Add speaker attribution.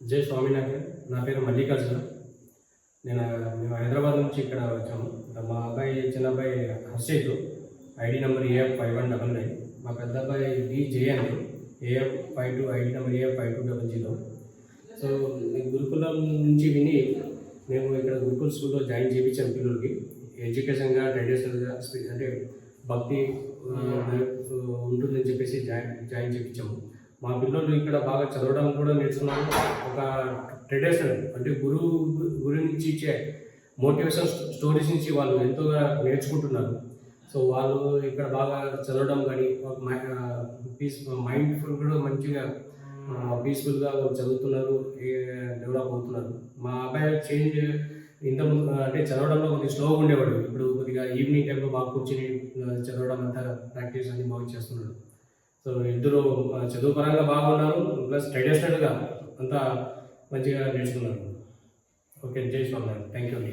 Speaker 1: జై స్వామినాథన్. నా పేరు మల్లికార్జున. మేము హైదరాబాద్ నుంచి ఇక్కడ వచ్చాము. మా అబ్బాయి చిన్న అబ్బాయి హర్షిత్, ఐడి నెంబర్ AF5199. మా పెద్ద అబ్బాయి DJ AF52, ID number AF5200. So గురుకులం నుంచి విని మేము ఇక్కడ గురుకుల స్కూల్లో జాయిన్ చేయించాము పిల్లలకి. ఎడ్యుకేషన్గా ట్రెడిషనల్గా అంటే భక్తి ఉంటుందని చెప్పేసి జాయిన్ చేయించాము. మా పిల్లలు ఇక్కడ బాగా చదవడం కూడా నేర్చుకున్నారు. ఒక ట్రెడిషనల్ అంటే గురు నుంచి ఇచ్చే మోటివేషన్ స్టోరీస్ నుంచి వాళ్ళు ఎంతోగా నేర్చుకుంటున్నారు. సో వాళ్ళు ఇక్కడ బాగా చదవడం కానీ మైండ్ఫుల్ కూడా మంచిగా పీస్ఫుల్గా చదువుతున్నారు, డెవలప్ అవుతున్నారు. మా అబ్బాయి చేంజ్ ఇంతకుముందు అంటే చదవడంలో కొద్దిగా స్లోగా ఉండేవాడు. ఇప్పుడు కొద్దిగా ఈవినింగ్ టైంలో బాగా కూర్చొని చదవడం అంతా ప్రాక్టీస్ అన్ని బాగా చేస్తున్నాడు. సో ఇద్దరు చదువు పరంగా బాగున్నారు, ప్లస్ ట్రెడిషనల్గా అంతా మంచిగా నేర్చుకున్నారు. ఓకే, జై స్వామి. థ్యాంక్ యూ అండి.